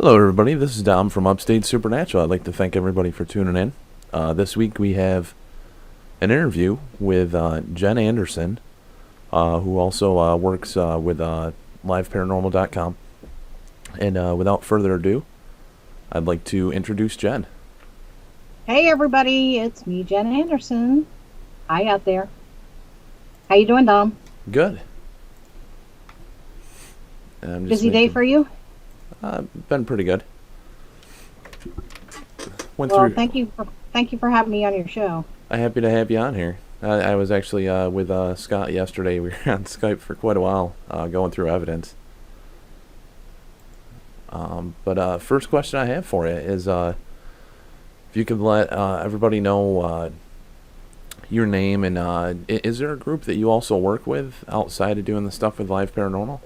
Hello, everybody. This is Dom from Upstate Supernatural. I'd like to thank everybody for tuning in. This week we have an interview with Jen Anderson, who also works with liveparanormal.com. And without further ado, I'd like to introduce Jen. Hey everybody, it's me, Jen Anderson. Hi out there. How you doing, Dom? Good. Busy day for you? Been pretty good. Thank you for having me on your show. I'm happy to have you on here. I was actually with Scott yesterday. We were on Skype for quite a while, going through evidence. But first question I have for you is if you could let everybody know your name and is there a group that you also work with outside of doing the stuff with Live Paranormal?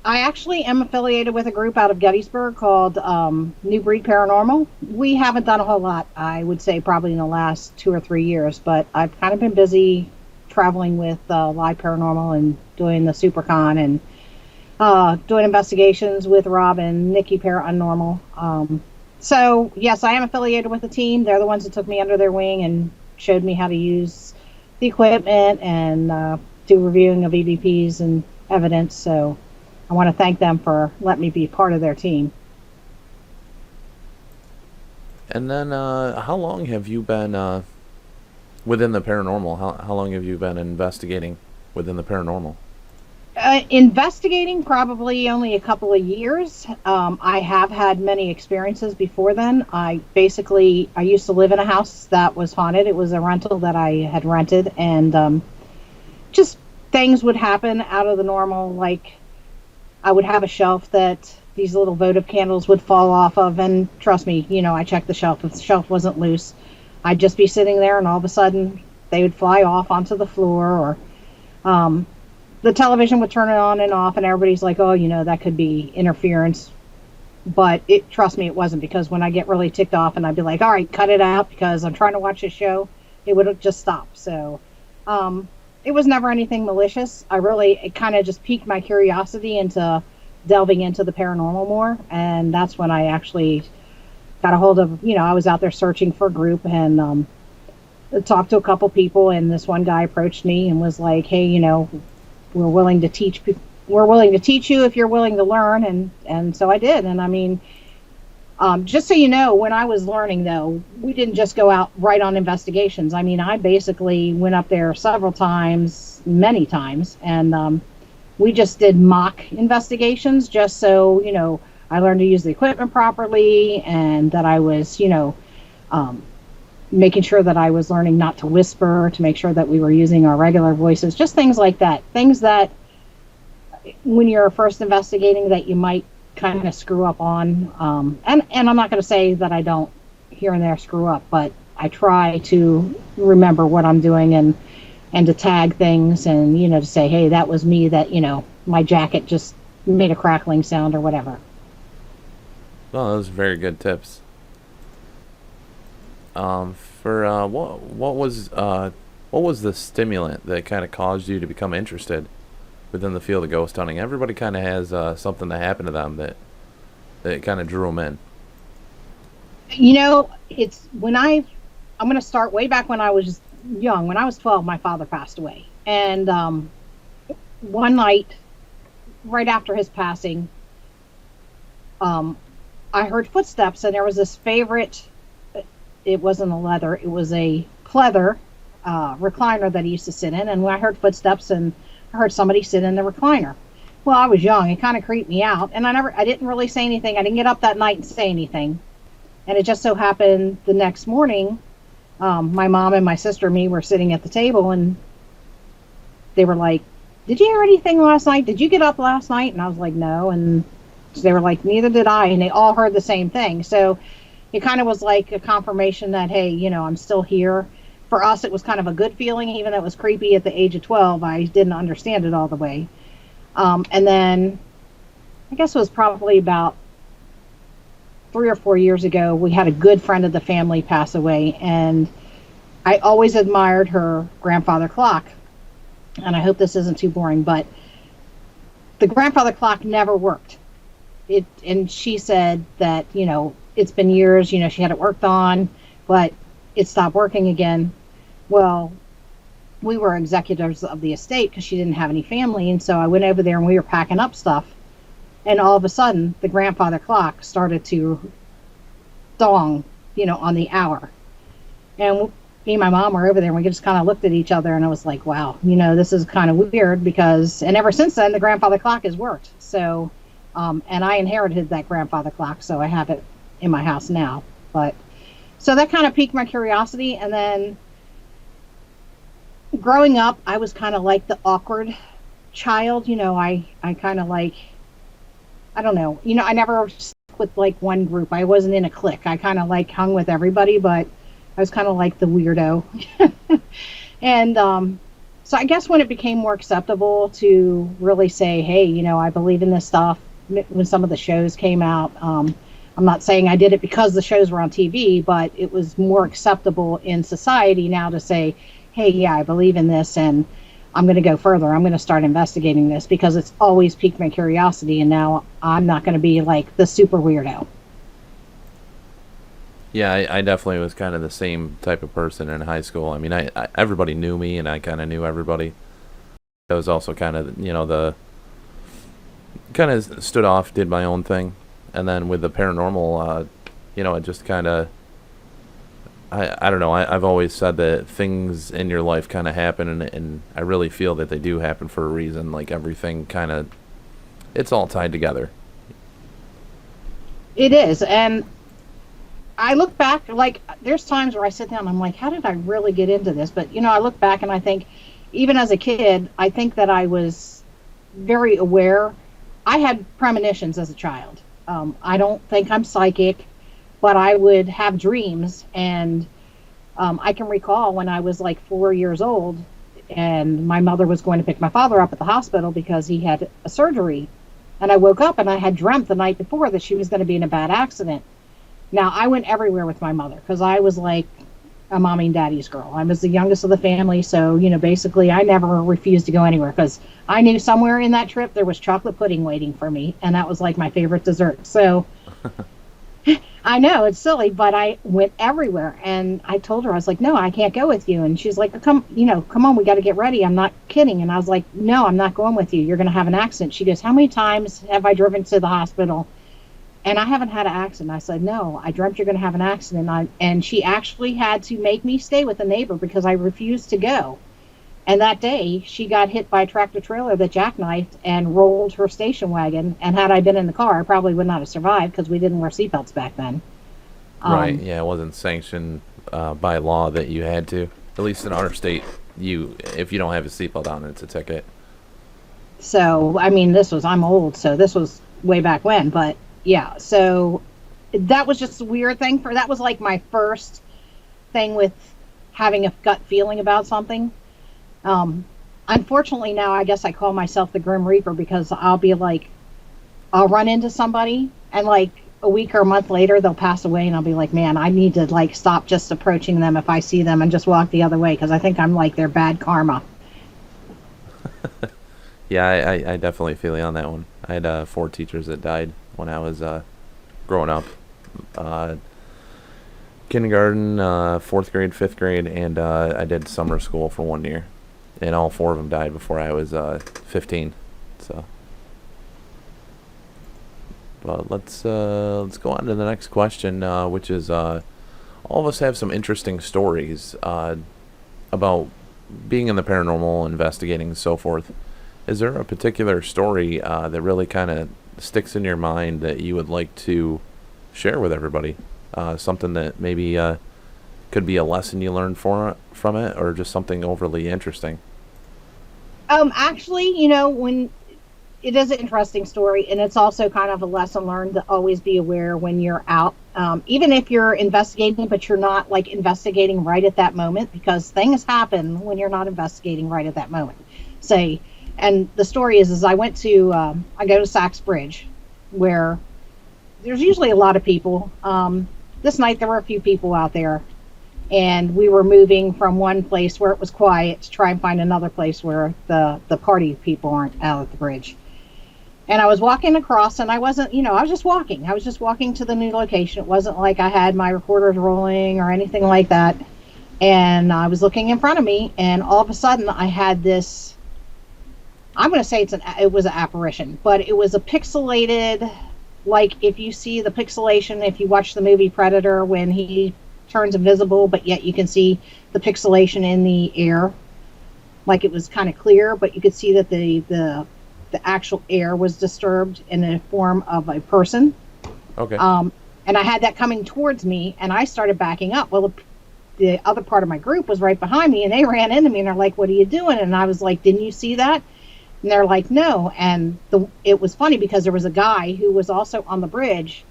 I actually am affiliated with a group out of Gettysburg called New Breed Paranormal. We haven't done a whole lot, I would say, probably in the last 2 or 3 years, but I've kind of been busy traveling with Live Paranormal and doing the SuperCon and doing investigations with Rob and Nikki Paranormal. So, yes, I am affiliated with the team. They're the ones that took me under their wing and showed me how to use the equipment and do reviewing of EVPs and evidence, so I want to thank them for letting me be part of their team. And then, how long have you been within the paranormal? How long have you been investigating within the paranormal? Investigating probably only a couple of years. I have had many experiences before then. I used to live in a house that was haunted. It was a rental that I had rented, and just things would happen out of the normal, like I would have a shelf that these little votive candles would fall off of, and trust me, I checked the shelf. If the shelf wasn't loose, I'd just be sitting there, and all of a sudden, they would fly off onto the floor, or the television would turn it on and off, and everybody's like, oh, that could be interference. But trust me, it wasn't, because when I get really ticked off, and I'd be like, all right, cut it out, because I'm trying to watch a show, it would just stop. So, it was never anything malicious. It kind of just piqued my curiosity into delving into the paranormal more. And that's when I actually got a hold of, I was out there searching for a group and talked to a couple people. And this one guy approached me and was like, hey, we're willing to teach you if you're willing to learn. And so I did. And I mean, just so you know, when I was learning, though, we didn't just go out right on investigations. I mean, I basically went up there several times, many times, and we just did mock investigations just so, I learned to use the equipment properly, and that I was, making sure that I was learning not to whisper, to make sure that we were using our regular voices, just things like that. Things that when you're first investigating that you might kind of screw up on, and I'm not going to say that I don't here and there screw up, but I try to remember what I'm doing and to tag things and to say, hey, that was me, that my jacket just made a crackling sound or whatever. Well, those are very good tips. For what was the stimulant that kind of caused you to become interested within the field of ghost hunting? Everybody kind of has something that happened to them that kind of drew them in. It's when I'm going to start way back when I was young. When I was 12, my father passed away. And one night, right after his passing, I heard footsteps, and there was this favorite, it wasn't a leather, it was a pleather recliner that he used to sit in. And when I heard footsteps and I heard somebody sit in the recliner. Well, I was young. It kind of creeped me out. And I didn't really say anything. I didn't get up that night and say anything. And it just so happened the next morning, my mom and my sister and me were sitting at the table, and they were like, did you hear anything last night? Did you get up last night? And I was like, no. And they were like, neither did I. And they all heard the same thing. So it kind of was like a confirmation that, hey, I'm still here. For us, it was kind of a good feeling, even though it was creepy at the age of 12. I didn't understand it all the way. And then I guess it was probably about 3 or 4 years ago, we had a good friend of the family pass away, and I always admired her grandfather clock. And I hope this isn't too boring, but the grandfather clock never worked. and she said that, it's been years, she had it worked on, but it stopped working again. Well, we were executors of the estate because she didn't have any family, and so I went over there and we were packing up stuff, and all of a sudden the grandfather clock started to dong, on the hour. And me and my mom were over there and we just kind of looked at each other, and I was like, wow, this is kind of weird, because, and ever since then, the grandfather clock has worked. So, and I inherited that grandfather clock, so I have it in my house now. But, so that kind of piqued my curiosity. And then growing up, I was kind of like the awkward child. I kind of like, I don't know, I never stuck with like one group. I wasn't in a clique. I kind of like hung with everybody, but I was kind of like the weirdo. And so I guess when it became more acceptable to really say, hey, I believe in this stuff, when some of the shows came out, I'm not saying I did it because the shows were on TV, but it was more acceptable in society now to say, hey, yeah, I believe in this, and I'm going to go further. I'm going to start investigating this, because it's always piqued my curiosity, and now I'm not going to be like the super weirdo. Yeah, I definitely was kind of the same type of person in high school. I mean, I everybody knew me, and I kind of knew everybody. I was also kind of, the kind of stood off, did my own thing, and then with the paranormal, it just kind of, I don't know. I've always said that things in your life kind of happen, and I really feel that they do happen for a reason. Like everything kind of, it's all tied together. It is, and I look back, like, there's times where I sit down and I'm like, how did I really get into this? But, I look back and I think, even as a kid, I think that I was very aware. I had premonitions as a child. I don't think I'm psychic, but I would have dreams. And I can recall when I was like 4 years old, and my mother was going to pick my father up at the hospital because he had a surgery. And I woke up and I had dreamt the night before that she was going to be in a bad accident. Now, I went everywhere with my mother because I was like a mommy and daddy's girl. I was the youngest of the family, so, basically I never refused to go anywhere because I knew somewhere in that trip there was chocolate pudding waiting for me, and that was like my favorite dessert. So I know it's silly, but I went everywhere, and I told her, I was like, no, I can't go with you. And she's like, come on, we got to get ready. I'm not kidding. And I was like, no, I'm not going with you. You're going to have an accident. She goes, how many times have I driven to the hospital? And I haven't had an accident. I said, no, I dreamt you're going to have an accident. And she actually had to make me stay with a neighbor because I refused to go. And that day, she got hit by a tractor trailer that jackknifed and rolled her station wagon. And had I been in the car, I probably would not have survived because we didn't wear seatbelts back then. Right, yeah, it wasn't sanctioned by law that you had to. At least in our state, if you don't have a seatbelt on, it's a ticket. So, I mean, I'm old, so this was way back when. But, yeah, so that was just a weird thing. That was like my first thing with having a gut feeling about something. Unfortunately now I guess I call myself the Grim Reaper because I'll run into somebody and like a week or a month later they'll pass away and I'll be like, man, I need to like stop just approaching them if I see them and just walk the other way because I think I'm like their bad karma. Yeah, I definitely feel you on that one. I had 4 teachers that died when I was growing up. Kindergarten, 4th grade, 5th grade, and I did summer school for 1 year. And all 4 of them died before I was 15. So, but let's go on to the next question, which is all of us have some interesting stories about being in the paranormal, investigating, and so forth. Is there a particular story that really kind of sticks in your mind that you would like to share with everybody? Something that maybe could be a lesson you learned from it, or just something overly interesting? Actually, when it is an interesting story, and it's also kind of a lesson learned to always be aware when you're out, even if you're investigating, but you're not like investigating right at that moment, because things happen when you're not investigating right at that moment. Say, and the story is I go to Sachs Bridge, where there's usually a lot of people. This night there were a few people out there, and we were moving from one place where it was quiet to try and find another place where the party people aren't out at the bridge. And I was walking across, and I wasn't, I was just walking. I was just walking to the new location. It wasn't like I had my recorders rolling or anything like that. And I was looking in front of me, and all of a sudden I had this, I'm going to say it was an apparition, but it was a pixelated, like if you see the pixelation, if you watch the movie Predator, when he turns invisible, but yet you can see the pixelation in the air, like it was kind of clear, but you could see that the actual air was disturbed in the form of a person. Okay. And I had that coming towards me, and I started backing up. Well, the other part of my group was right behind me, and they ran into me, and they're like, "What are you doing?" And I was like, "Didn't you see that?" And they're like, "No." And it was funny because there was a guy who was also on the bridge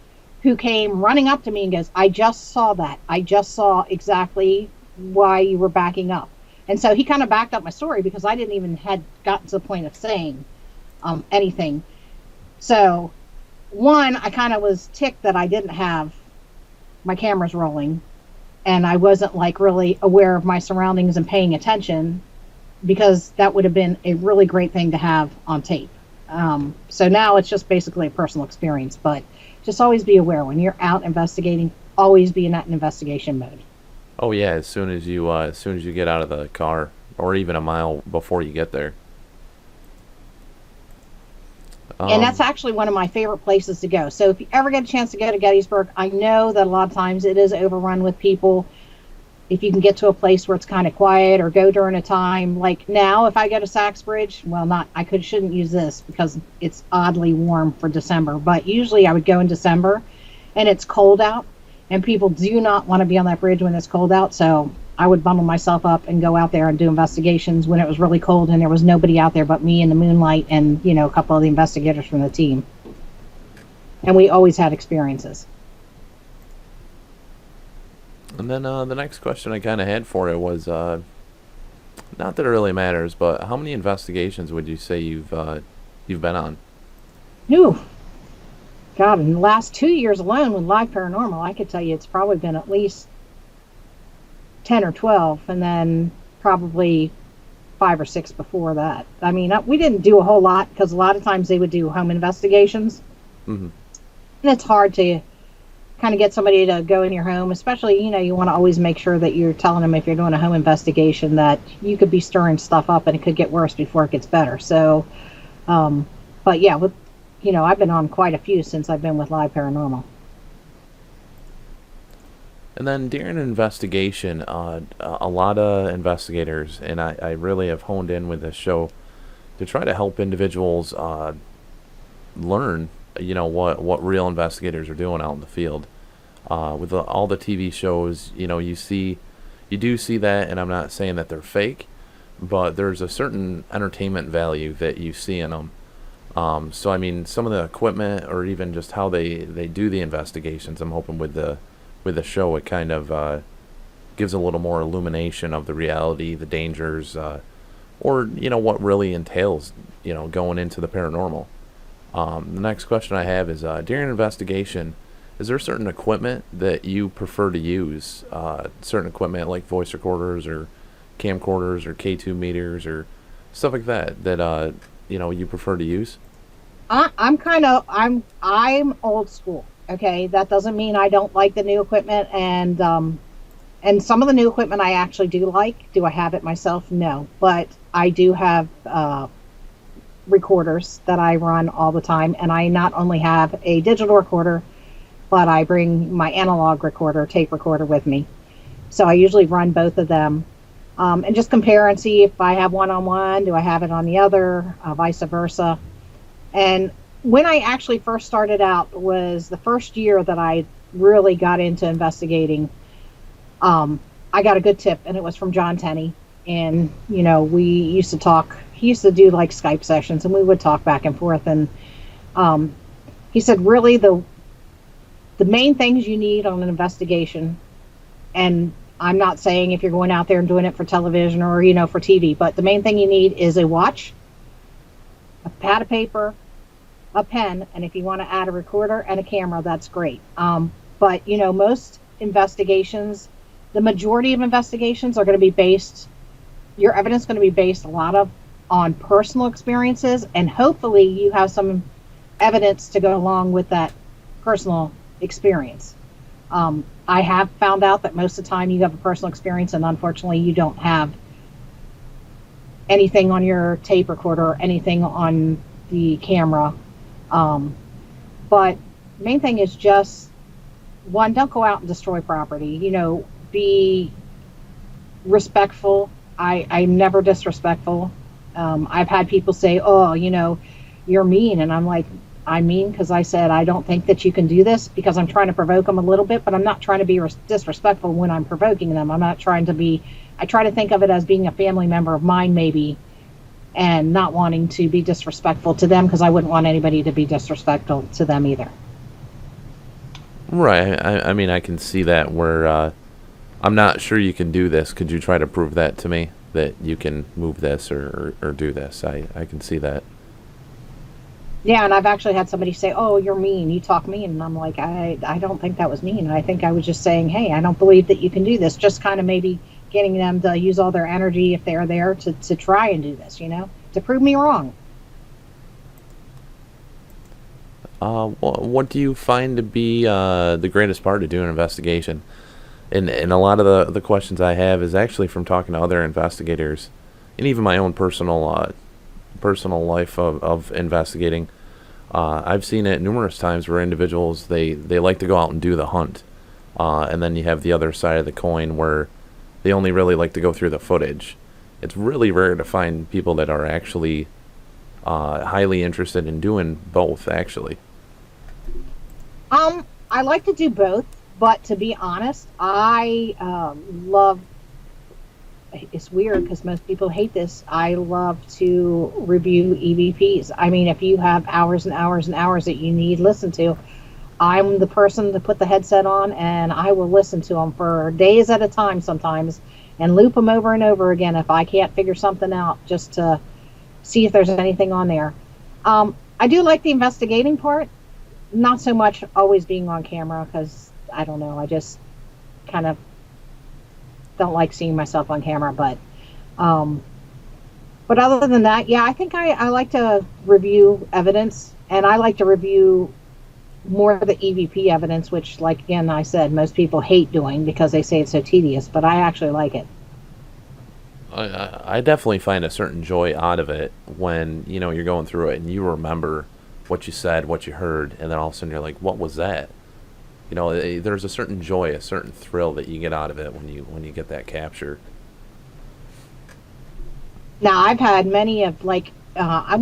who came running up to me and goes, "I just saw that. I just saw exactly why you were backing up." And so he kind of backed up my story because I didn't even had gotten to the point of saying anything. So, one, I kind of was ticked that I didn't have my cameras rolling, and I wasn't like really aware of my surroundings and paying attention, because that would have been a really great thing to have on tape. So now it's just basically a personal experience, but just always be aware when you're out investigating. Always be in that investigation mode. Oh yeah, as soon as you get out of the car, or even a mile before you get there. And that's actually one of my favorite places to go. So if you ever get a chance to go to Gettysburg, I know that a lot of times it is overrun with people. If you can get to a place where it's kind of quiet, or go during a time like now, if I go to Saxbridge, well, shouldn't use this because it's oddly warm for December, but usually I would go in December and it's cold out, and people do not want to be on that bridge when it's cold out. So I would bundle myself up and go out there and do investigations when it was really cold and there was nobody out there but me in the moonlight and, a couple of the investigators from the team. And we always had experiences. And then the next question I kind of had for it was, not that it really matters, but how many investigations would you say you've been on? Ooh, God, in the last 2 years alone with Live Paranormal, I could tell you it's probably been at least 10 or 12, and then probably 5 or 6 before that. I mean, we didn't do a whole lot because a lot of times they would do home investigations. Mm-hmm. And it's hard to kind of get somebody to go in your home, especially, you want to always make sure that you're telling them, if you're doing a home investigation, that you could be stirring stuff up and it could get worse before it gets better. So, but yeah, I've been on quite a few since I've been with Live Paranormal. And then during an investigation, a lot of investigators, and I really have honed in with this show to try to help individuals learn, what real investigators are doing out in the field. With all the TV shows, you do see that, and I'm not saying that they're fake, but there's a certain entertainment value that you see in them. So I mean, some of the equipment, or even just how they do the investigations, I'm hoping with the show, it kind of gives a little more illumination of the reality, the dangers, or what really entails going into the paranormal. The next question I have is, during an investigation, is there certain equipment that you prefer to use? Certain equipment like voice recorders or camcorders or K2 meters or stuff like that you prefer to use? I'm old school. Okay, that doesn't mean I don't like the new equipment, and some of the new equipment I actually do like. Do I have it myself? No, but I do have recorders that I run all the time, and I not only have a digital recorder, but I bring my analog recorder, tape recorder with me. So I usually run both of them, and just compare and see if I have one on one, do I have it on the other, vice versa. And when I actually first started out was the first year that I really got into investigating. I got a good tip, and it was from John Tenney. And, we used to talk. He used to do like Skype sessions, and we would talk back and forth. And he said, really, the main things you need on an investigation, and I'm not saying if you're going out there and doing it for television or, for TV, but the main thing you need is a watch, a pad of paper, a pen, and if you want to add a recorder and a camera, that's great. But most investigations, the majority of investigations are going to be based, your evidence is going to be based a lot of on personal experiences, and hopefully you have some evidence to go along with that personal experience. I have found out that most of the time you have a personal experience, and unfortunately, you don't have anything on your tape recorder or anything on the camera. But main thing is just, one, don't go out and destroy property. Be respectful. I'm never disrespectful. I've had people say, "Oh, you're mean," and I'm like, I'm mean because I said I don't think that you can do this, because I'm trying to provoke them a little bit, but I'm not trying to be disrespectful when I'm provoking them. I'm not trying to be. I try to think of it as being a family member of mine, maybe, and not wanting to be disrespectful to them, because I wouldn't want anybody to be disrespectful to them either. Right. I mean, I can see that where I'm not sure you can do this. Could you try to prove that to me, that you can move this or do this? I can see that. Yeah, and I've actually had somebody say, "Oh, you're mean. You talk mean." And I'm like, I don't think that was mean. I think I was just saying, "Hey, I don't believe that you can do this." Just kind of maybe getting them to use all their energy, if they're there, to try and do this, to prove me wrong. What do you find to be the greatest part of doing an investigation? And a lot of the questions I have is actually from talking to other investigators, and even my own personal life of investigating. I've seen it numerous times where individuals, they like to go out and do the hunt, and then you have the other side of the coin where they only really like to go through the footage. It's really rare to find people that are actually highly interested in doing both, actually. I like to do both, but to be honest, I love. It's weird because most people hate this. I love to review EVPs. I mean, if you have hours and hours and hours that you need listen to, I'm the person to put the headset on, and I will listen to them for days at a time sometimes, and loop them over and over again if I can't figure something out, just to see if there's anything on there. I do like the investigating part, not so much always being on camera, because I don't know, I just kind of don't like seeing myself on camera. But other than that, yeah, I think I like to review evidence, and I like to review more of the EVP evidence, which, like, again, I said, most people hate doing because they say it's so tedious, but I actually like it. I definitely find a certain joy out of it when you're going through it and you remember what you said, what you heard, and then all of a sudden you're like, what was that? There's a certain joy, a certain thrill that you get out of it when you get that capture. Now, I've had many of, like, I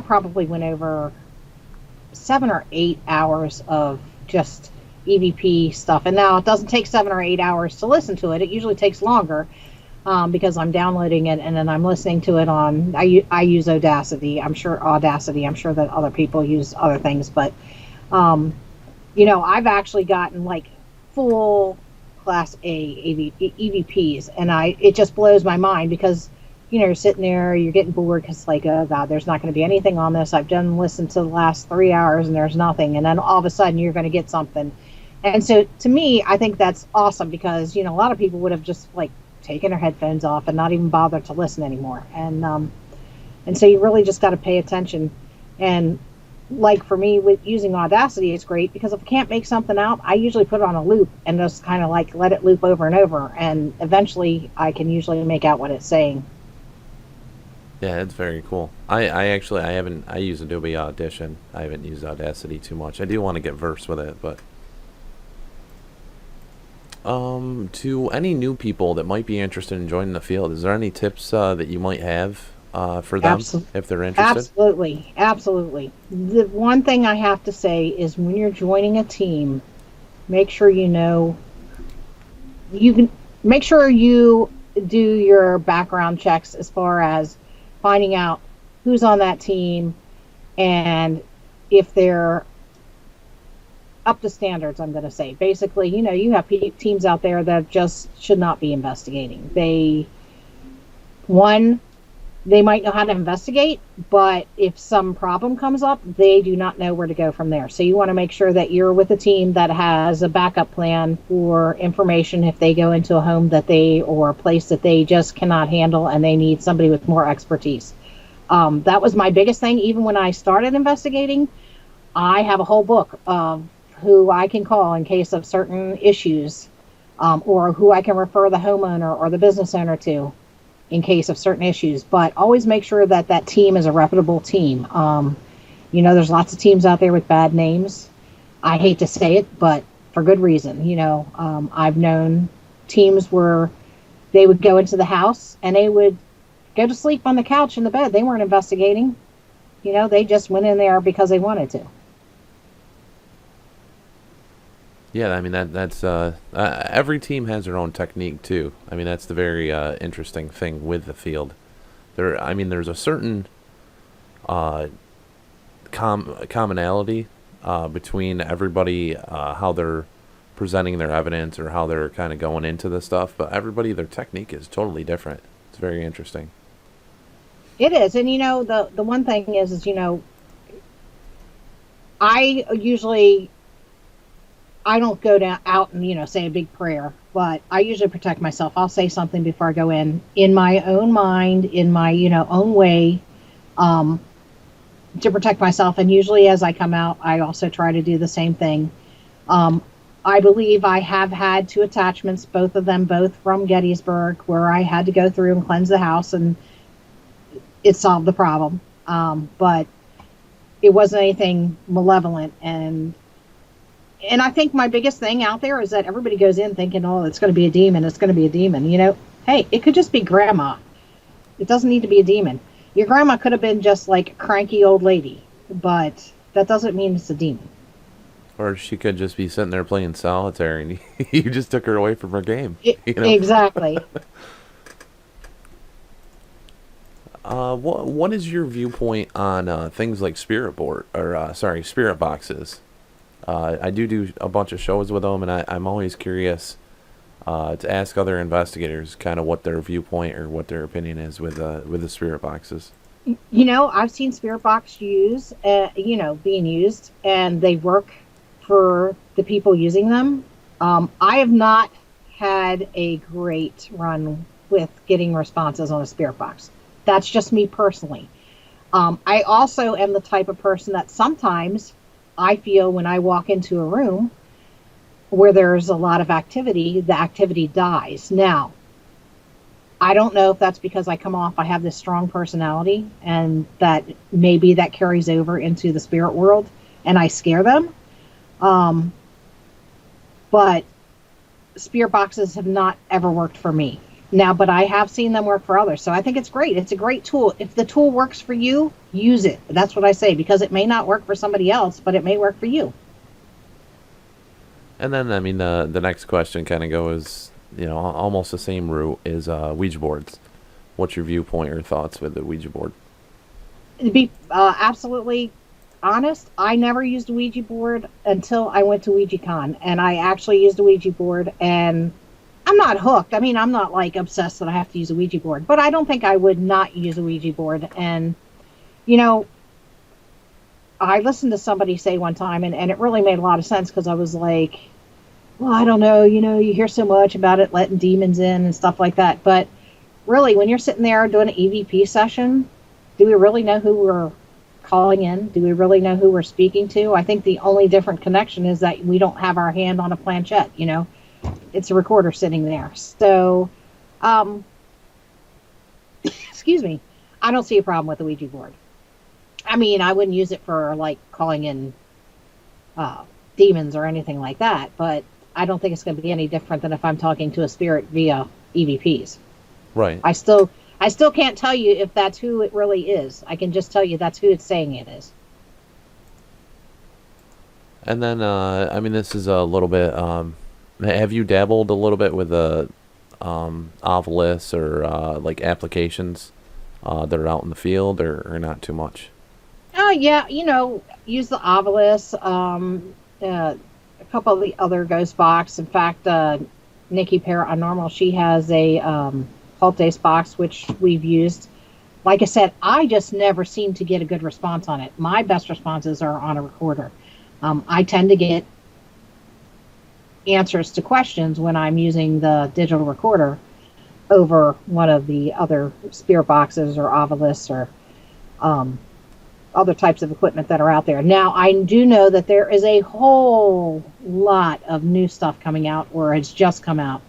probably went over 7 or 8 hours of just EVP stuff. And now it doesn't take 7 or 8 hours to listen to it. It usually takes longer, because I'm downloading it and then I'm listening to it on, I use Audacity. I'm sure that other people use other things, but I've actually gotten like full class A EVPs, and it just blows my mind, because you're sitting there, you're getting bored, because like, oh God, there's not going to be anything on this. I've listened to the last 3 hours and there's nothing, and then all of a sudden you're going to get something. And so to me, I think that's awesome, because a lot of people would have just like taken their headphones off and not even bothered to listen anymore. And so you really just got to pay attention. And like for me, with using Audacity, it's great because if I can't make something out, I usually put it on a loop and just kind of like let it loop over and over, and eventually I can usually make out what it's saying. Yeah, it's very cool. I use Adobe Audition. I haven't used Audacity too much. I do want to get versed with it, but to any new people that might be interested in joining the field, is there any tips that you might have for them if they're interested? Absolutely. The one thing I have to say is, when you're joining a team, make sure you do your background checks as far as finding out who's on that team and if they're up to standards. I'm going to say, basically, you have teams out there that just should not be investigating. They might know how to investigate, but if some problem comes up, they do not know where to go from there. So you want to make sure that you're with a team that has a backup plan for information if they go into a home or a place that they just cannot handle and they need somebody with more expertise. That was my biggest thing. Even when I started investigating, I have a whole book of who I can call in case of certain issues, or who I can refer the homeowner or the business owner to in case of certain issues. But always make sure that that team is a reputable team. There's lots of teams out there with bad names. I hate to say it, but for good reason. I've known teams where they would go into the house and they would go to sleep on the couch in the bed. They weren't investigating. They just went in there because they wanted to. Yeah, I mean that's every team has their own technique too. I mean that's the very interesting thing with the field. There's a certain commonality between everybody, how they're presenting their evidence or how they're kind of going into the stuff, but everybody, their technique is totally different. It's very interesting. It is, and the one thing is I don't go down out and say a big prayer, but I usually protect myself. I'll say something before I go in my own mind, in my own way, to protect myself. And usually, as I come out, I also try to do the same thing. I believe I have had two attachments, both from Gettysburg, where I had to go through and cleanse the house, and it solved the problem. But it wasn't anything malevolent, and I think my biggest thing out there is that everybody goes in thinking, oh, it's going to be a demon. It's going to be a demon. Hey, it could just be grandma. It doesn't need to be a demon. Your grandma could have been just like a cranky old lady, but that doesn't mean it's a demon. Or she could just be sitting there playing solitaire and you just took her away from her game. Exactly. What is your viewpoint on things like spirit boxes? I do a bunch of shows with them, and I'm always curious to ask other investigators kind of what their viewpoint or what their opinion is with the spirit boxes. I've seen spirit box being used, and they work for the people using them. I have not had a great run with getting responses on a spirit box. That's just me personally. I also am the type of person that sometimes I feel when I walk into a room where there's a lot of activity, the activity dies. Now, I don't know if that's because I have this strong personality, and that maybe that carries over into the spirit world and I scare them. But spirit boxes have not ever worked for me. Now, but I have seen them work for others. So I think it's great. It's a great tool. If the tool works for you, use it. That's what I say, because it may not work for somebody else, but it may work for you. And then, the next question kind of goes, almost the same route is Ouija boards. What's your viewpoint or thoughts with the Ouija board? To be absolutely honest, I never used a Ouija board until I went to WouijaCon, and I actually used a Ouija board, and I'm not hooked. I'm not like obsessed that I have to use a Ouija board, but I don't think I would not use a Ouija board. And, I listened to somebody say one time, and it really made a lot of sense, because I was like, well, I don't know, you hear so much about it letting demons in and stuff like that. But really, when you're sitting there doing an EVP session, do we really know who we're calling in? Do we really know who we're speaking to? I think the only different connection is that we don't have our hand on a planchette, It's a recorder sitting there. So, excuse me, I don't see a problem with the Ouija board. I wouldn't use it for like calling in demons or anything like that, but I don't think it's going to be any different than if I'm talking to a spirit via EVPs. Right. I still can't tell you if that's who it really is. I can just tell you that's who it's saying it is. And then, this is a little bit. Have you dabbled a little bit with the Ovilus or like applications that are out in the field, or not too much? Yeah, use the Ovilus, a couple of the other ghost box. In fact, Nikki Paranormal, she has a cult-based box, which we've used. Like I said, I just never seem to get a good response on it. My best responses are on a recorder. I tend to get answers to questions when I'm using the digital recorder over one of the other spirit boxes or Ovilus or um, other types of equipment that are out there. Now, I do know that there is a whole lot of new stuff coming out, or has just come out,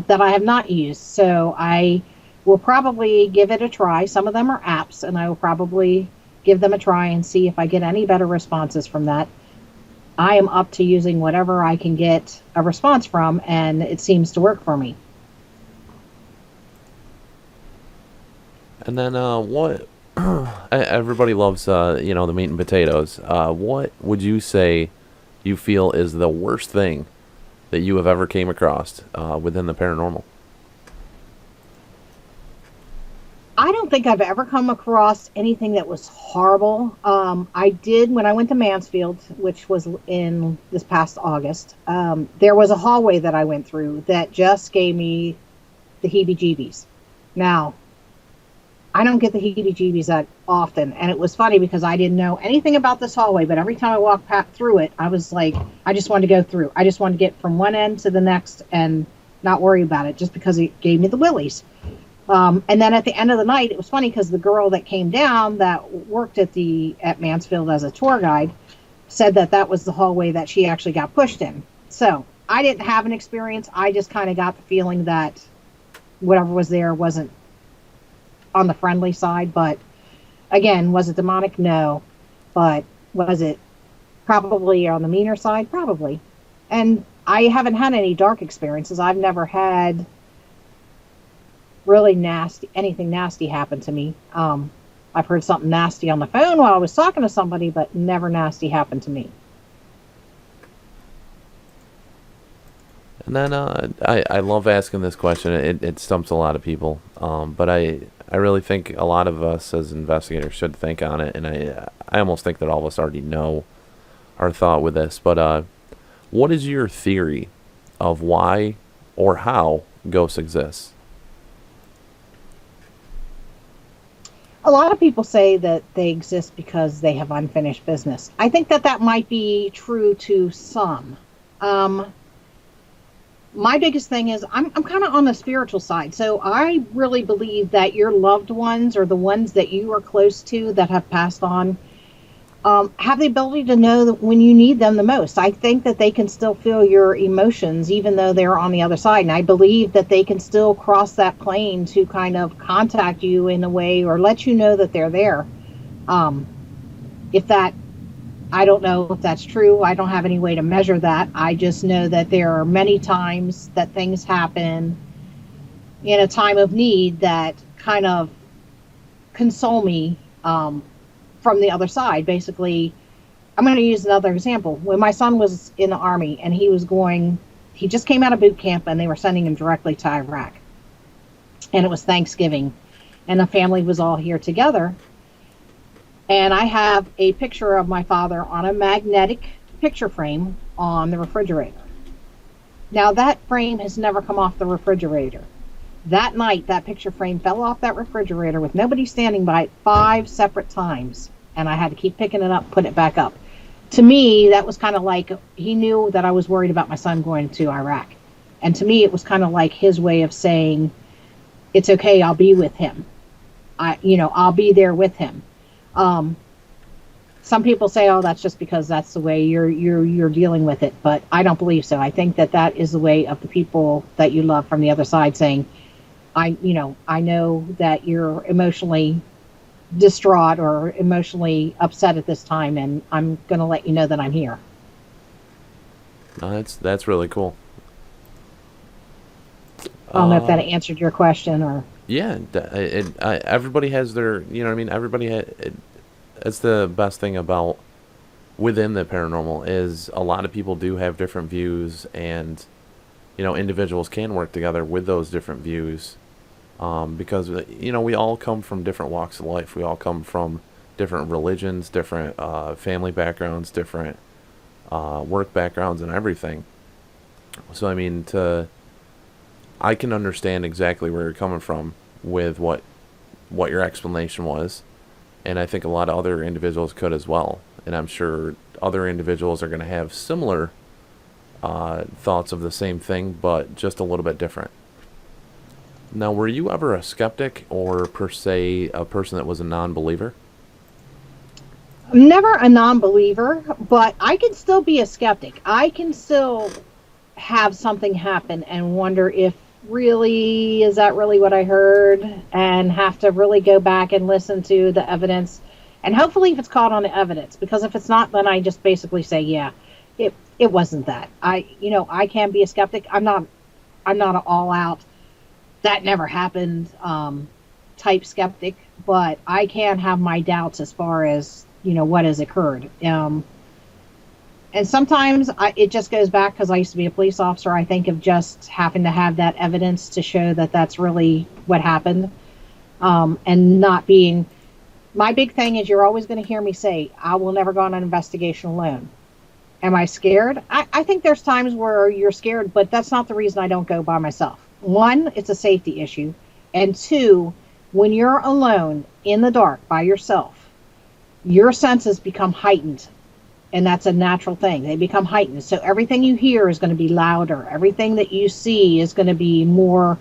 that I have not used. So I will probably give it a try. Some of them are apps, and I will probably give them a try and see if I get any better responses from that. I am up to using whatever I can get a response from, and it seems to work for me. And then what? Everybody loves the meat and potatoes. What would you say you feel is the worst thing that you have ever came across within the paranormal? I don't think I've ever come across anything that was horrible. I did when I went to Mansfield, which was in this past August. There was a hallway that I went through that just gave me the heebie-jeebies. Now, I don't get the heebie-jeebies that often, and it was funny because I didn't know anything about this hallway, but every time I walked through it, I was like, I just wanted to go through. I just wanted to get from one end to the next and not worry about it, just because it gave me the willies. And then at the end of the night, it was funny because the girl that came down that worked at Mansfield as a tour guide said that that was the hallway that she actually got pushed in. So I didn't have an experience. I just kind of got the feeling that whatever was there wasn't on the friendly side. But again, was it demonic? No. But was it probably on the meaner side? Probably. And I haven't had any dark experiences. I've never had really anything nasty happened to me. I've heard something nasty on the phone while I was talking to somebody, but never nasty happened to me. And then I love asking this question. It stumps a lot of people, but I really think a lot of us as investigators should think on it, and I almost think that all of us already know our thought with this. But what is your theory of why or how ghosts exist? A lot of people say that they exist because they have unfinished business. I think that might be true to some. My biggest thing is I'm kind of on the spiritual side. So I really believe that your loved ones, or the ones that you are close to that have passed on, have the ability to know that when you need them the most. I think that they can still feel your emotions even though they're on the other side. And I believe that they can still cross that plane to kind of contact you in a way or let you know that they're there. I don't know if that's true. I don't have any way to measure that. I just know that there are many times that things happen in a time of need that kind of console me, from the other side. Basically, I'm going to use another example. When my son was in the Army and he just came out of boot camp and they were sending him directly to Iraq. And it was Thanksgiving and the family was all here together. And I have a picture of my father on a magnetic picture frame on the refrigerator. Now that frame has never come off the refrigerator. That night, that picture frame fell off that refrigerator with nobody standing by it 5 separate times. And I had to keep picking it up, put it back up. To me, that was kind of like, he knew that I was worried about my son going to Iraq. And to me, it was kind of like his way of saying, it's okay, I'll be with him. I'll be there with him. Some people say, oh, that's just because that's the way you're dealing with it. But I don't believe so. I think that is the way of the people that you love from the other side saying, I know that you're emotionally distraught or emotionally upset at this time, and I'm going to let you know that I'm here. That's really cool. I don't know if that answered your question or. Yeah, everybody has their, it's the best thing about within the paranormal is a lot of people do have different views, and individuals can work together with those different views. Because we all come from different walks of life. We all come from different religions, different family backgrounds, different work backgrounds, and everything. So I can understand exactly where you're coming from with what your explanation was, and I think a lot of other individuals could as well. And I'm sure other individuals are going to have similar thoughts of the same thing, but just a little bit different. Now, were you ever a skeptic or per se a person that was a non-believer? I'm never a non-believer, but I can still be a skeptic. I can still have something happen and wonder if really is that really what I heard, and have to really go back and listen to the evidence, and hopefully if it's caught on the evidence, because if it's not, then I just basically say, yeah, it wasn't that. I can be a skeptic. I'm not an all out that never happened type skeptic, but I can have my doubts as far as what has occurred. And sometimes it just goes back because I used to be a police officer. I think of just having to have that evidence to show that that's really what happened, and not being. My big thing is you're always going to hear me say, I will never go on an investigation alone. Am I scared? I think there's times where you're scared, but that's not the reason I don't go by myself. One, it's a safety issue. And two, when you're alone in the dark by yourself, your senses become heightened. And that's a natural thing. They become heightened. So everything you hear is going to be louder. Everything that you see is going to be more,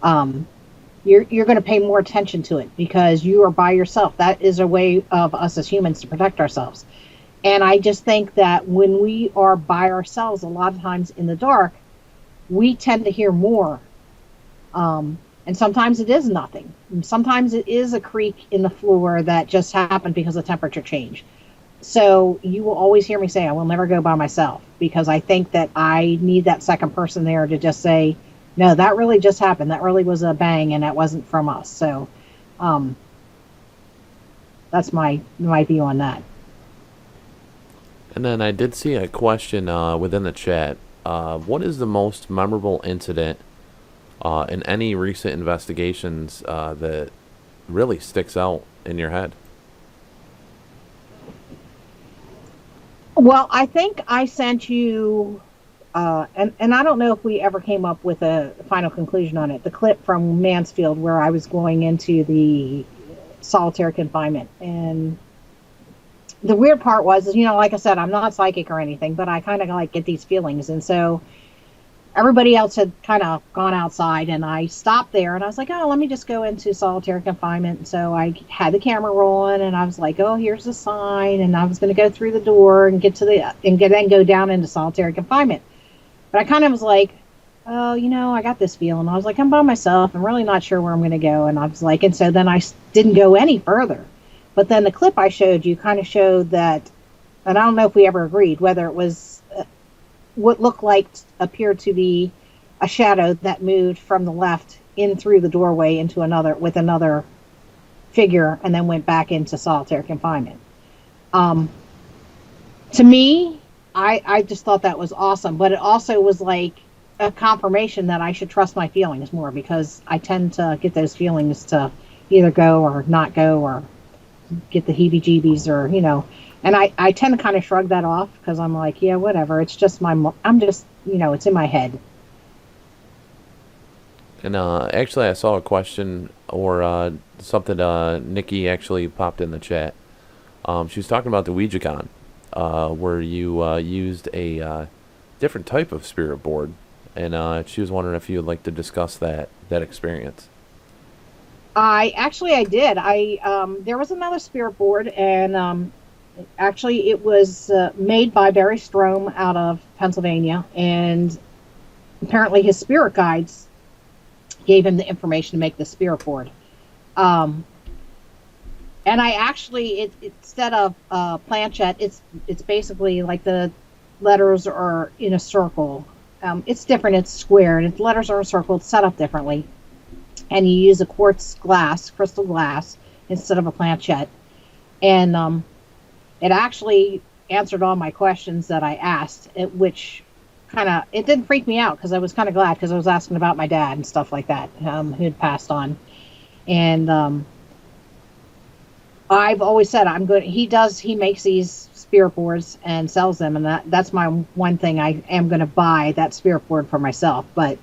you're going to pay more attention to it because you are by yourself. That is a way of us as humans to protect ourselves. And I just think that when we are by ourselves, a lot of times in the dark, we tend to hear more. And sometimes it is nothing. And sometimes it is a creak in the floor that just happened because of temperature change. So you will always hear me say, I will never go by myself, because I think that I need that second person there to just say, no, that really just happened. That really was a bang, and that wasn't from us. So that's my view on that. And then I did see a question within the chat. What is the most memorable incident in any recent investigations that really sticks out in your head? Well, I think I sent you, and I don't know if we ever came up with a final conclusion on it, the clip from Mansfield where I was going into the solitary confinement. And the weird part was, like I said, I'm not psychic or anything, but I kind of like get these feelings. And so everybody else had kind of gone outside, and I stopped there and I was like, oh, let me just go into solitary confinement. And so I had the camera rolling and I was like, oh, here's the sign. And I was going to go through the door and then go down into solitary confinement. But I kind of was like, oh, I got this feeling. I was like, I'm by myself. I'm really not sure where I'm going to go. And I was like, and so then I didn't go any further. But then the clip I showed you kind of showed that, and I don't know if we ever agreed, whether it was what appeared to be a shadow that moved from the left in through the doorway into another figure, and then went back into solitary confinement. To me, I just thought that was awesome, but it also was like a confirmation that I should trust my feelings more, because I tend to get those feelings to either go or not go, or get the heebie-jeebies, or and I tend to kind of shrug that off because I'm like, yeah, whatever. It's just it's in my head. And actually, I saw a question or something Nikki actually popped in the chat. She was talking about the Ouija-Con, where you used a different type of spirit board, and she was wondering if you would like to discuss that experience. I did. There was another spirit board, and actually it was made by Barry Strom out of Pennsylvania, and apparently his spirit guides gave him the information to make the spirit board. And I actually, instead of planchette, it's basically like the letters are in a circle. It's different. It's square, and its letters are encircled, set up differently. And you use a crystal glass, instead of a planchette. And it actually answered all my questions that I asked, which it didn't freak me out, because I was kind of glad, because I was asking about my dad and stuff like that, who had passed on. And I've always said I'm good. He makes these spirit boards and sells them, and that's my one thing. I am going to buy that spirit board for myself, but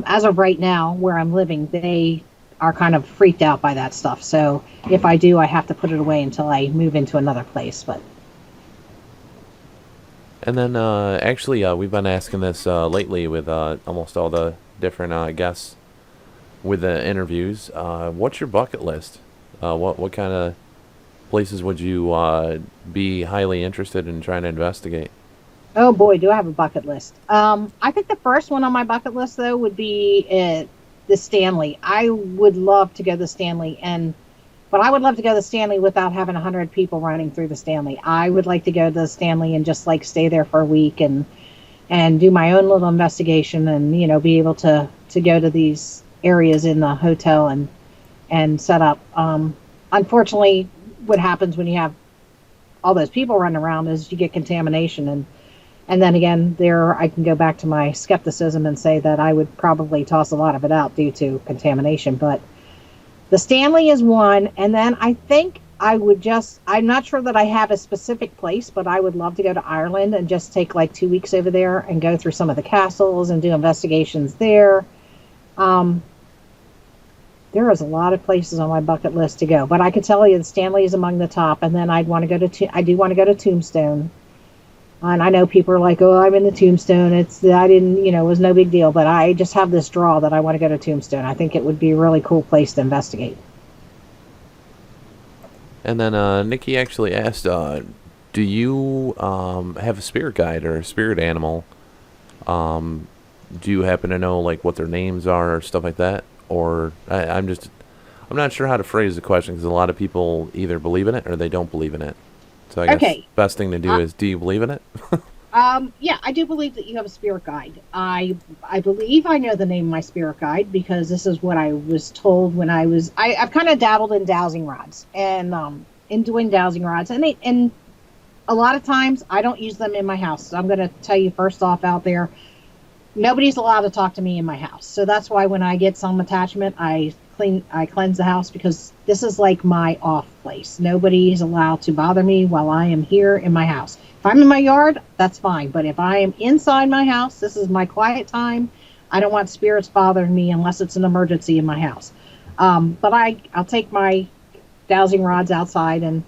as of right now, where I'm living, they are kind of freaked out by that stuff. So if I do, I have to put it away until I move into another place. But And then actually, we've been asking this lately with almost all the different guests with the interviews. What's your bucket list? What kind of places would you be highly interested in trying to investigate? Oh boy, do I have a bucket list. I think the first one on my bucket list though would be the Stanley. I would love to go to the Stanley, but I would love to go to the Stanley without having 100 people running through the Stanley. I would like to go to the Stanley and just like stay there for a week and do my own little investigation, and be able to go to these areas in the hotel and set up. Unfortunately, what happens when you have all those people running around is you get contamination, and then again, there I can go back to my skepticism and say that I would probably toss a lot of it out due to contamination. But the Stanley is one, and then I think I'm not sure that I have a specific place, but I would love to go to Ireland and just take like 2 weeks over there and go through some of the castles and do investigations there. There is a lot of places on my bucket list to go, but I could tell you the Stanley is among the top, and then I do want to go to Tombstone. And I know people are like, "Oh, I'm in the Tombstone. I didn't, it was no big deal." But I just have this draw that I want to go to Tombstone. I think it would be a really cool place to investigate. And then Nikki actually asked, do you have a spirit guide or a spirit animal? Do you happen to know like what their names are or stuff like that? Or I'm not sure how to phrase the question, because a lot of people either believe in it or they don't believe in it. So I guess Okay. best thing to do is, do you believe in it? Yeah, I do believe that you have a spirit guide. I believe I know the name of my spirit guide because this is what I was told when I've kind of dabbled in dowsing rods and in doing dowsing rods, and a lot of times I don't use them in my house. So I'm going to tell you first off out there, nobody's allowed to talk to me in my house. So that's why when I get some attachment, I cleanse the house, because this is like my off place. Nobody's allowed to bother me while I am here in my house. If I'm in my yard, that's fine. But if I am inside my house, this is my quiet time. I don't want spirits bothering me unless it's an emergency in my house. But I'll take my dowsing rods outside, and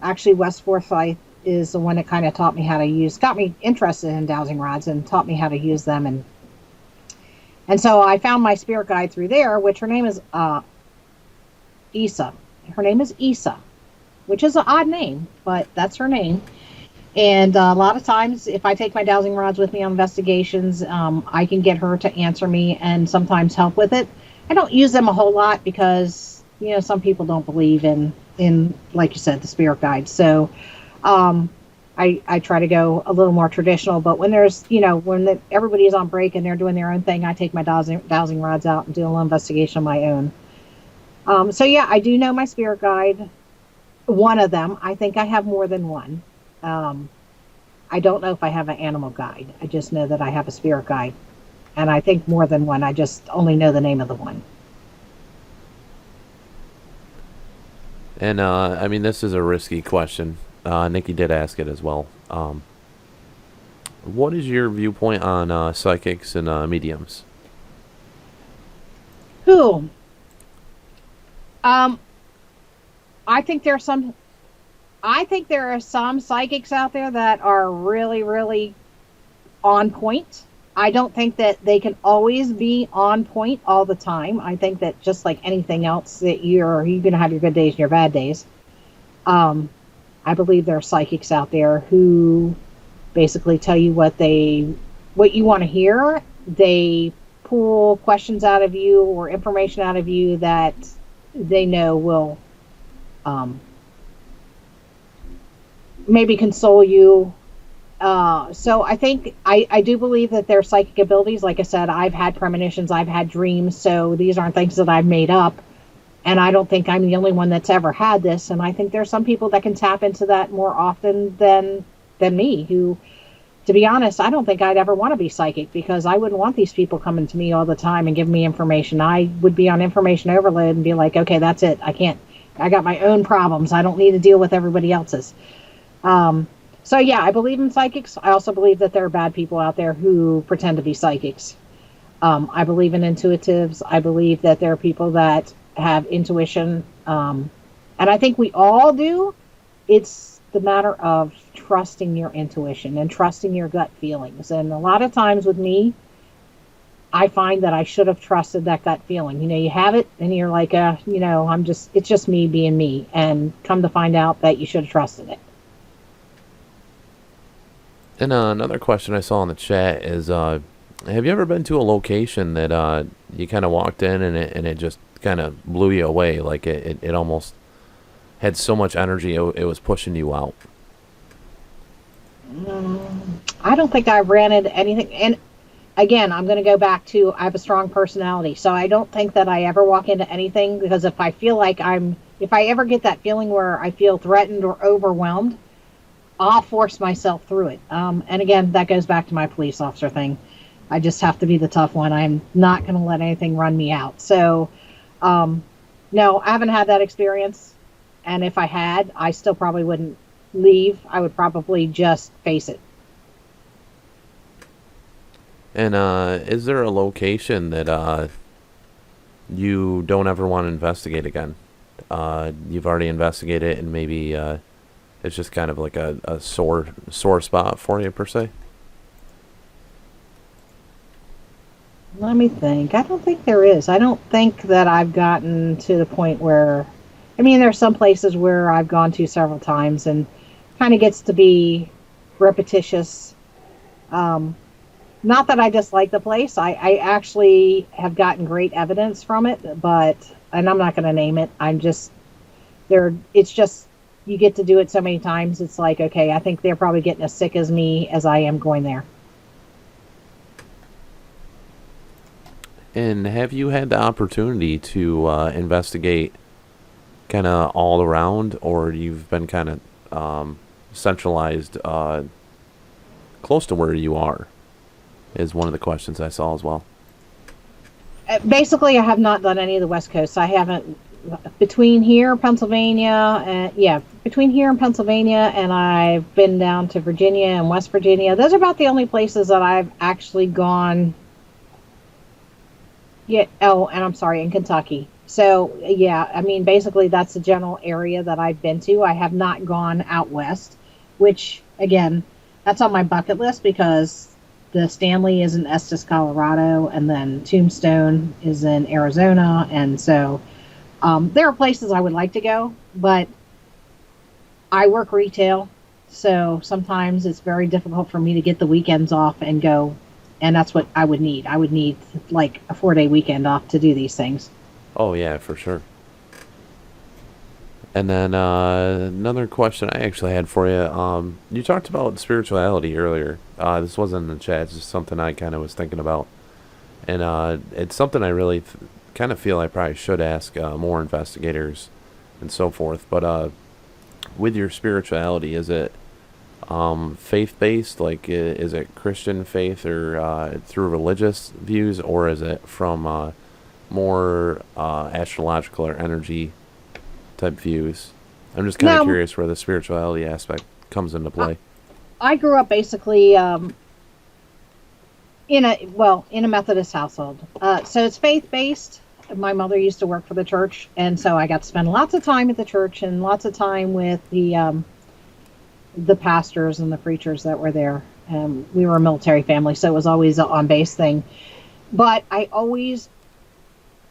actually West Forsyth is the one that kind of got me interested in dowsing rods and taught me how to use them, and so I found my spirit guide through there, which her name is Isa. Her name is Isa, which is an odd name, but that's her name. And a lot of times, if I take my dowsing rods with me on investigations, I can get her to answer me and sometimes help with it. I don't use them a whole lot because, some people don't believe in like you said, the spirit guide. So I try to go a little more traditional, but when there's, everybody is on break and they're doing their own thing, I take my dowsing rods out and do a little investigation of my own. So yeah, I do know my spirit guide. One of them. I think I have more than one. I don't know if I have an animal guide. I just know that I have a spirit guide, and I think more than one. I just only know the name of the one. And I mean, this is a risky question. Nikki did ask it as well. What is your viewpoint on psychics and mediums? Who? I think there are some. I think there are some psychics out there that are really, really on point. I don't think that they can always be on point all the time. I think that just like anything else, that you're going to have your good days and your bad days. I believe there are psychics out there who basically tell you what you want to hear. They pull questions out of you or information out of you that they know will maybe console you. So I think I do believe that their psychic abilities. Like I said, I've had premonitions, I've had dreams, so these aren't things that I've made up. And I don't think I'm the only one that's ever had this. And I think there's some people that can tap into that more often than me, who, to be honest, I don't think I'd ever want to be psychic, because I wouldn't want these people coming to me all the time and giving me information. I would be on information overload and be like, okay, that's it. I got my own problems. I don't need to deal with everybody else's. So yeah, I believe in psychics. I also believe that there are bad people out there who pretend to be psychics. I believe in intuitives. I believe that there are people that have intuition. And I think we all do. It's the matter of trusting your intuition and trusting your gut feelings. And a lot of times with me, I find that I should have trusted that gut feeling. You have it and you're like, it's just me being me. And come to find out that you should have trusted it. And another question I saw in the chat is, have you ever been to a location that you kind of walked in and it just kind of blew you away? Like it almost had so much energy it was pushing you out. I don't think I ran into anything. And again, I'm going to go back to I have a strong personality. So I don't think that I ever walk into anything, because if I feel like if I ever get that feeling where I feel threatened or overwhelmed, I'll force myself through it. And again, that goes back to my police officer thing. I just have to be the tough one. I'm not going to let anything run me out. So, no, I haven't had that experience. And if I had, I still probably wouldn't leave. I would probably just face it. And is there a location that you don't ever want to investigate again? You've already investigated it, and maybe it's just kind of like a sore spot for you, per se? Let me think. I don't think there is. I don't think that I've gotten to the point where, there's some places where I've gone to several times and kind of gets to be repetitious. Not that I dislike the place. I actually have gotten great evidence from it, and I'm not going to name it. It's just, you get to do it so many times. It's like, okay, I think they're probably getting as sick as me as I am going there. And have you had the opportunity to investigate kind of all around, or you've been kind of centralized close to where you are, is one of the questions I saw as well. Basically, I have not done any of the West Coast. I haven't, between here, Pennsylvania, and I've been down to Virginia and West Virginia. Those are about the only places that I've actually gone. Yeah. Oh, and I'm sorry, in Kentucky. So, yeah, basically that's the general area that I've been to. I have not gone out west, which, again, that's on my bucket list, because the Stanley is in Estes, Colorado, and then Tombstone is in Arizona. And so there are places I would like to go, but I work retail, so sometimes it's very difficult for me to get the weekends off and go. And that's what I would need. I would need like a 4-day weekend off to do these things. Oh, yeah, for sure. And then another question I actually had for you. You talked about spirituality earlier. This wasn't in the chat. It's just something I kind of was thinking about. And it's something I really kind of feel I probably should ask more investigators and so forth. But with your spirituality, is it faith-based? Like, is it Christian faith, or through religious views, or is it from more astrological or energy type views? I'm just kind of curious where the spirituality aspect comes into play. I grew up basically in a Methodist household. So it's faith-based. My mother used to work for the church, and so I got to spend lots of time at the church and lots of time with the pastors and the preachers that were there. We were a military family, so it was always an on-base thing. But I always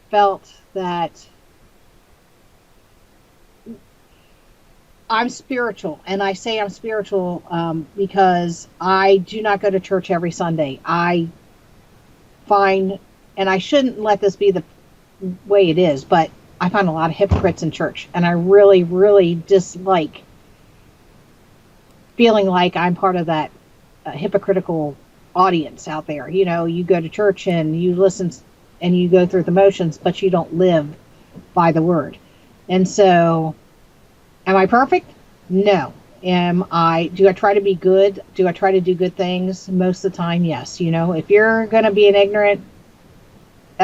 felt that I'm spiritual, and I say I'm spiritual because I do not go to church every Sunday. I find, and I shouldn't let this be the way it is, but I find a lot of hypocrites in church, and I really, really dislike feeling like I'm part of that hypocritical audience out there. You go to church and you listen and you go through the motions, but you don't live by the word. And so, am I perfect? No. Do I try to be good? Do I try to do good things? Most of the time, yes. If you're going to be an ignorant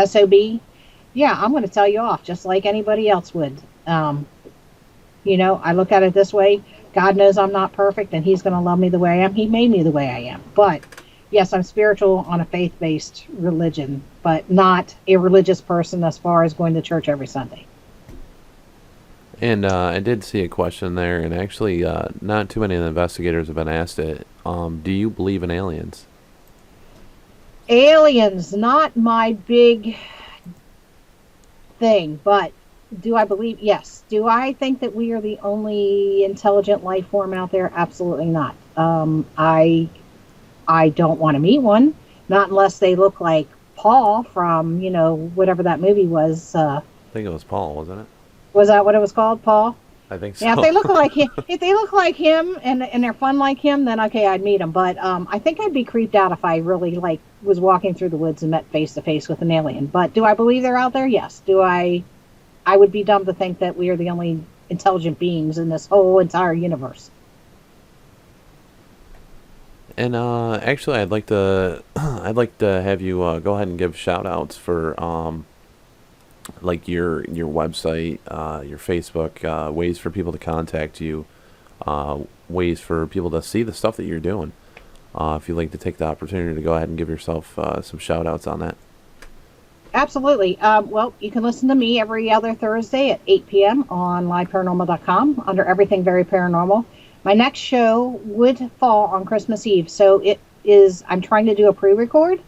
SOB, yeah, I'm going to tell you off just like anybody else would. I look at it this way. God knows I'm not perfect, and he's going to love me the way I am. He made me the way I am. But yes, I'm spiritual on a faith-based religion, but not a religious person as far as going to church every Sunday. And I did see a question there, and actually not too many of the investigators have been asked it. Do you believe in aliens? Aliens, not my big thing, but do I believe? Yes. Do I think that we are the only intelligent life form out there? Absolutely not. I don't want to meet one, not unless they look like Paul from whatever that movie was. I think it was Paul, wasn't it? Was that what it was called, Paul? I think so. Yeah, if they look like him, and they're fun like him, then okay, I'd meet them. But I think I'd be creeped out if I really was walking through the woods and met face to face with an alien. But do I believe they're out there? Yes. Do I? I would be dumb to think that we are the only intelligent beings in this whole entire universe. And actually, I'd like to have you go ahead and give shout outs for like your website, your Facebook, ways for people to contact you, ways for people to see the stuff that you're doing. If you'd like to take the opportunity to go ahead and give yourself some shout outs on that. Absolutely. Well, you can listen to me every other Thursday at 8 p.m. on liveparanormal.com under Everything Very Paranormal. My next show would fall on Christmas Eve, so I'm trying to do a pre-record.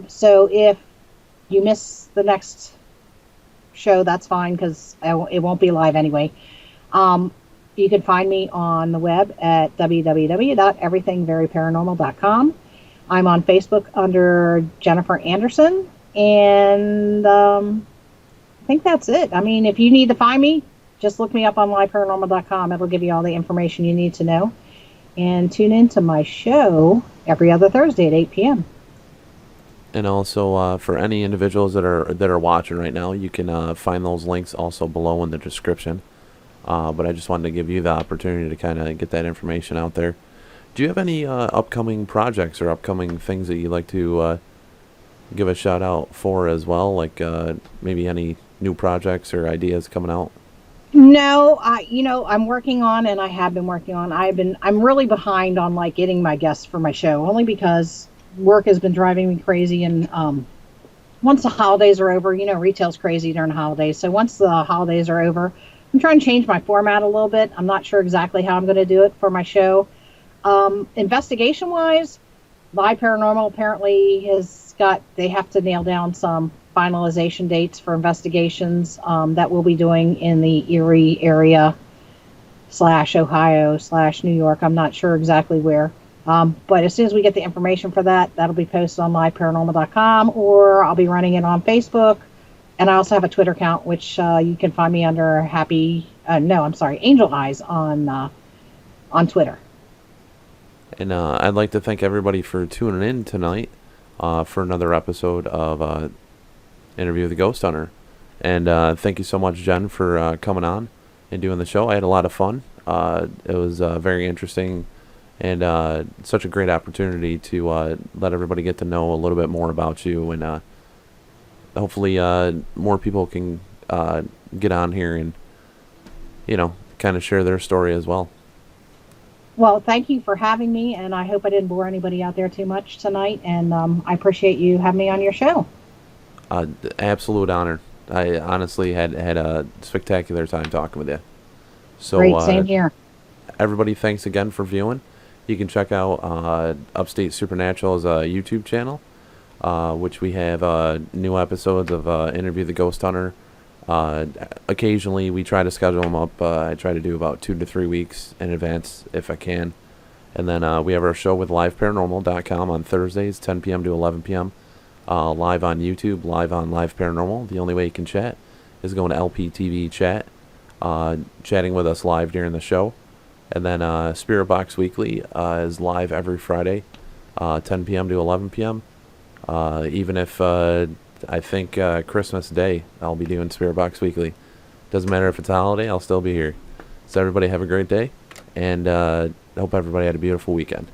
So if you miss the next show, that's fine, because it won't be live anyway. You can find me on the web at www.everythingveryparanormal.com. I'm on Facebook under Jennifer Anderson, and I think that's it. I mean, if you need to find me, just look me up on liveparanormal.com. It'll give you all the information you need to know. And tune into my show every other Thursday at 8 p.m. And also, for any individuals that are watching right now, you can find those links also below in the description. But I just wanted to give you the opportunity to kind of get that information out there. Do you have any upcoming projects or upcoming things that you'd like to give a shout out for as well? Like maybe any new projects or ideas coming out? No, I'm working on, and I have been working on. I'm really behind on getting my guests for my show, only because work has been driving me crazy. And once the holidays are over, retail's crazy during the holidays. So once the holidays are over, I'm trying to change my format a little bit. I'm not sure exactly how I'm going to do it for my show. Investigation wise, Live Paranormal apparently they have to nail down some finalization dates for investigations that we'll be doing in the Erie area / Ohio / New York. I'm not sure exactly where. But as soon as we get the information for that, that'll be posted on liveparanormal.com, or I'll be running it on Facebook. And I also have a Twitter account, which you can find me under Angel Eyes on Twitter. And I'd like to thank everybody for tuning in tonight for another episode of Interview with the Ghost Hunter. And thank you so much, Jen, for coming on and doing the show. I had a lot of fun. It was very interesting and such a great opportunity to let everybody get to know a little bit more about you. And hopefully more people can get on here and, kind of share their story as well. Well, thank you for having me, and I hope I didn't bore anybody out there too much tonight. And I appreciate you having me on your show. Absolute honor. I honestly had a spectacular time talking with you. So, great, same here. Everybody, thanks again for viewing. You can check out Upstate Supernatural's YouTube channel, which we have new episodes of Interview the Ghost Hunter. Occasionally, we try to schedule them up. I try to do about 2 to 3 weeks in advance if I can. And then we have our show with liveparanormal.com on Thursdays, 10 p.m. to 11 p.m. Live on YouTube, live on Live Paranormal. The only way you can chat is going to LPTV chat, chatting with us live during the show. And then Spirit Box Weekly is live every Friday, 10 p.m. to 11 p.m. Even if I think Christmas Day, I'll be doing Spirit Box Weekly. Doesn't matter if it's a holiday, I'll still be here. So everybody have a great day, and I hope everybody had a beautiful weekend.